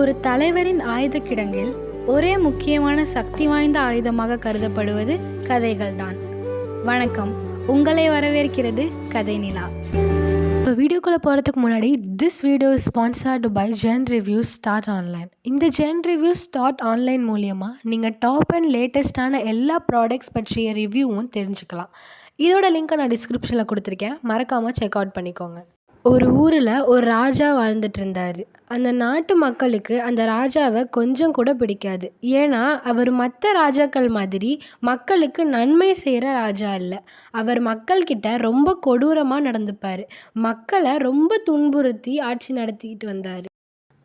ஒரு தலைவரின் ஆயுதக் கிடங்கில் ஒரே முக்கியமான சக்தி வாய்ந்த ஆயுதமாக கருதப்படுவது கதைகள்தான். வணக்கம், உங்களை வரவேற்கிறது கதை நிலா. இப்போ வீடியோக்குள்ளே போகிறதுக்கு முன்னாடி this video is sponsored by Zen Reviews start online. இந்த ஜென் ரிவ்யூஸ் ஸ்டார்ட் ஆன்லைன் மூலியமாக நீங்கள் டாப் அண்ட் லேட்டஸ்டான எல்லா ப்ராடக்ட்ஸ் பற்றிய ரிவ்யூவும் தெரிஞ்சுக்கலாம். இதோட லிங்க்கை நான் டிஸ்கிரிப்ஷனில் கொடுத்துருக்கேன், மறக்காமல் செக் அவுட் பண்ணிக்கோங்க. ஒரு ஊரில் ஒரு ராஜா வாழ்ந்துட்டு இருந்தார். அந்த நாட்டு மக்களுக்கு அந்த ராஜாவை கொஞ்சம் கூட பிடிக்காது. ஏன்னா அவர் மற்ற ராஜாக்கள் மாதிரி மக்களுக்கு நன்மை செய்கிற ராஜா இல்லை. அவர் மக்கள்கிட்ட ரொம்ப கொடூரமாக நடந்துப்பார். மக்களை ரொம்ப துன்புறுத்தி ஆட்சி நடத்திக்கிட்டு வந்தார்.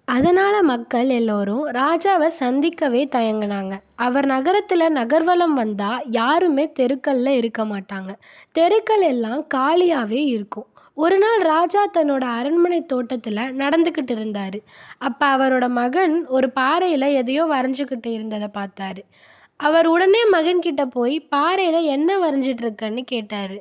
அதனால் மக்கள் எல்லோரும் ராஜாவை சந்திக்கவே தயங்கினாங்க. அவர் நகரத்தில் நகர்வலம் வந்தால் யாருமே தெருக்களில் இருக்க மாட்டாங்க. தெருக்கள் எல்லாம் காலியாகவே இருக்கும். ஒரு நாள் ராஜா தன்னோட அரண்மனை தோட்டத்தில் நடந்துக்கிட்டு இருந்தார். அப்போ அவரோட மகன் ஒரு பாறையில் எதையோ வரைஞ்சிக்கிட்டு இருந்ததை பார்த்தாரு. அவர் உடனே மகன்கிட்ட போய் பாறையில் என்ன வரைஞ்சிட்ருக்கன்னு கேட்டார்.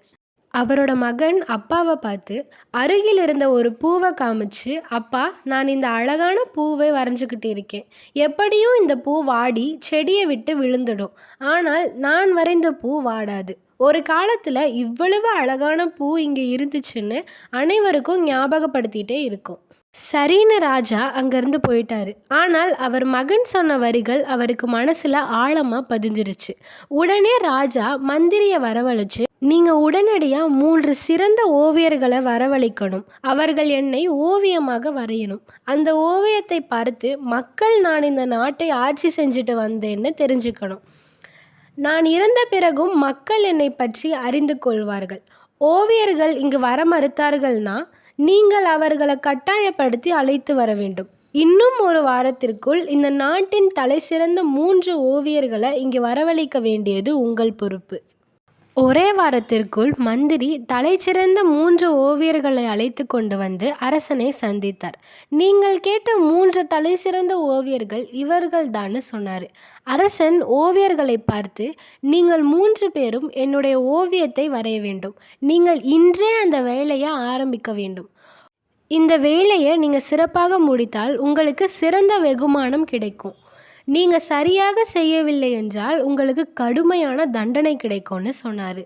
அவரோட மகன் அப்பாவை பார்த்து அருகில் இருந்த ஒரு பூவை காமிச்சு, அப்பா, நான் இந்த அழகான பூவை வரைஞ்சிக்கிட்டு இருக்கேன். எப்படியும் இந்த பூ வாடி செடியை விட்டு விழுந்துடும். ஆனால் நான் வரைந்த பூ வாடாது. ஒரு காலத்தில் இவ்வளவு அழகான பூ இங்கே இருந்துச்சுன்னு அனைவருக்கும் ஞாபகப்படுத்திகிட்டே இருக்கும். சரின்னு ராஜா அங்கேருந்து போயிட்டாரு. ஆனால் அவர் மகன் சொன்ன வரிகள் அவருக்கு மனசில் ஆழமாக பதிஞ்சிருச்சு. உடனே ராஜா மந்திரியை வரவழைச்சு, நீங்கள் உடனடியாக 3 சிறந்த ஓவியர்களை வரவழைக்கணும். அவர்கள் என்னை ஓவியமாக வரையணும். அந்த ஓவியத்தை பார்த்து மக்கள் நான் இந்த நாட்டை ஆட்சி செஞ்சுட்டு வந்தேன்னு தெரிஞ்சுக்கணும். நான் இறந்த பிறகும் மக்கள் என்னை பற்றி அறிந்து கொள்வார்கள். ஓவியர்கள் இங்கு வர மறுத்தார்கள்னா நீங்கள் அவர்களை கட்டாயப்படுத்தி அழைத்து வர வேண்டும். இன்னும் ஒரு வாரத்திற்குள் இந்த நாட்டின் தலை சிறந்த 3 ஓவியர்களை இங்கு வரவழைக்க வேண்டியது உங்கள் பொறுப்பு. ஒரே வாரத்திற்குள் மந்திரி தலைச்சிறந்த 3 ஓவியர்களை அழைத்து கொண்டு வந்து அரசனை சந்தித்தார். நீங்கள் கேட்ட 3 தலைசிறந்த ஓவியர்கள் இவர்கள்தான்னு சொன்னார். அரசன் ஓவியர்களை பார்த்து, நீங்கள் 3 பேரும் என்னுடைய ஓவியத்தை வரைய வேண்டும். நீங்கள் இன்றே அந்த வேலையை ஆரம்பிக்க வேண்டும். இந்த வேலையை நீங்கள் சிறப்பாக முடித்தால் உங்களுக்கு சிறந்த வெகுமானம் கிடைக்கும். நீங்கள் சரியாக செய்யவில்லை என்றால் உங்களுக்கு கடுமையான தண்டனை கிடைக்கும்னு சொன்னார்.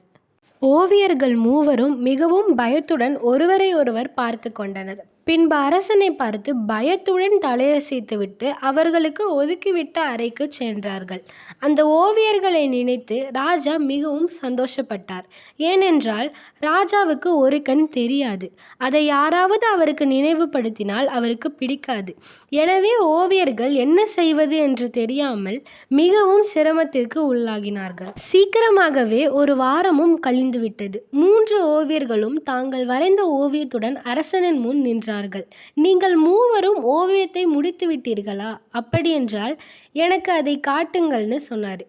ஓவியர்கள் 3வரும் மிகவும் பயத்துடன் ஒருவரை ஒருவர் பார்த்து கொண்டனர். பின்பு அரசனை பார்த்து பயத்துடன் தலையசைத்துவிட்டு அவர்களுக்கு ஒதுக்கிவிட்ட அறைக்கு சென்றார்கள். அந்த ஓவியர்களை நினைத்து ராஜா மிகவும் சந்தோஷப்பட்டார். ஏனென்றால் ராஜாவுக்கு ஒரு கண் தெரியாது. அதை யாராவது அவருக்கு நினைவுபடுத்தினால் அவருக்கு பிடிக்காது. எனவே ஓவியர்கள் என்ன செய்வது என்று தெரியாமல் மிகவும் சிரமத்திற்கு உள்ளாகினார்கள். சீக்கிரமாகவே ஒரு வாரமும் கழிந்துவிட்டது. 3 ஓவியர்களும் தாங்கள் வரைந்த ஓவியத்துடன் அரசனின் முன் நின்றார்கள். நீங்கள் 3வரும் ஓவியத்தை முடித்து விட்டீர்களா? அப்படியென்றால் எனக்கு அதை காட்டுங்கள்னு சொன்னார்.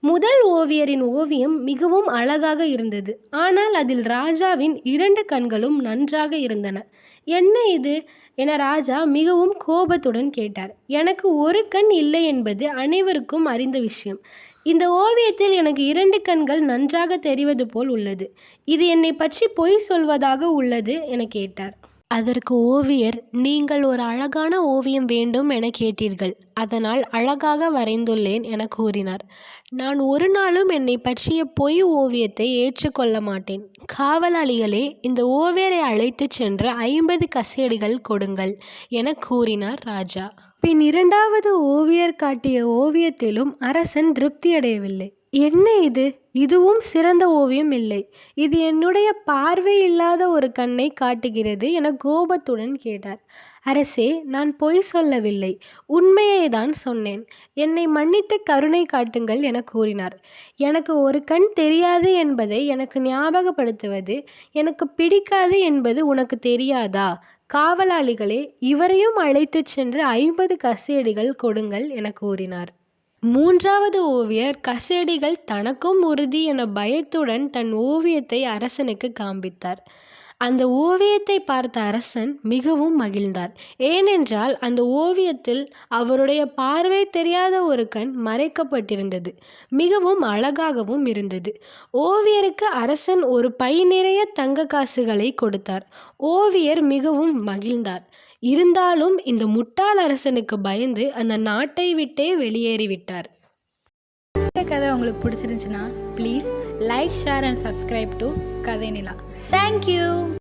முதல் ஓவியரின் ஓவியம் மிகவும் அழகாக இருந்தது. ஆனால் அதில் ராஜாவின் 2 கண்களும் நன்றாக இருந்தன. என்ன இது என ராஜா மிகவும் கோபத்துடன் கேட்டார். எனக்கு ஒரு கண் இல்லை என்பது அனைவருக்கும் அறிந்த விஷயம். இந்த ஓவியத்தில் எனக்கு 2 கண்கள் நன்றாக தெரிவது போல் உள்ளது. இது என்னை பற்றி பொய் சொல்வதாக உள்ளது என கேட்டார். அதற்கு ஓவியர், நீங்கள் ஒரு அழகான ஓவியம் வேண்டும் என கேட்டீர்கள், அதனால் அழகாக வரைந்துள்ளேன் என கூறினார். நான் ஒரு நாளும் என்னை பற்றிய பொய் ஓவியத்தை ஏற்றுக்கொள்ள மாட்டேன். காவலாளிகளே, இந்த ஓவியரை அழைத்து சென்று 50 கசேடிகள் கொடுங்கள் என கூறினார் ராஜா. பின் 2வது ஓவியர் காட்டிய ஓவியத்திலும் அரசன் திருப்தியடையவில்லை. என்ன இது? இதுவும் சிறந்த ஓவியம் இல்லை. இது என்னுடைய பார்வை இல்லாத ஒரு கண்ணை காட்டுகிறது என கோபத்துடன் கேட்டார். அரசே, நான் பொய் சொல்லவில்லை, உண்மையை தான் சொன்னேன். என்னை மன்னித்து கருணை காட்டுங்கள் என கூறினார். எனக்கு ஒரு கண் தெரியாது என்பதை எனக்கு ஞாபகப்படுத்துவது எனக்கு பிடிக்காது என்பது உனக்கு தெரியாதா? காவலாளிகளே, இவரையும் அழைத்து சென்று 50 கசேடிகள் கொடுங்கள் என கூறினார். 3வது ஓவியர் கசேடிகள் தனக்கும் உறுதி என பயத்துடன் தன் ஓவியத்தை அரசனுக்கு காண்பித்தார். அந்த ஓவியத்தை பார்த்த அரசன் மிகவும் மகிழ்ந்தார். ஏனென்றால் அந்த ஓவியத்தில் அவருடைய பார்வை தெரியாத ஒரு கண் மறைக்கப்பட்டிருந்தது. மிகவும் அழகாகவும் இருந்தது. ஓவியருக்கு அரசன் ஒரு பை நிறைய தங்க காசுகளை கொடுத்தார். ஓவியர் மிகவும் மகிழ்ந்தார். இருந்தாலும் இந்த முட்டாள் அரசனுக்கு பயந்து அந்த நாட்டை விட்டே வெளியேறிவிட்டார். இந்த கதை உங்களுக்கு பிடிச்சிருந்துச்சுன்னா please like, share and subscribe to கதை நிலா. தேங்க்யூ.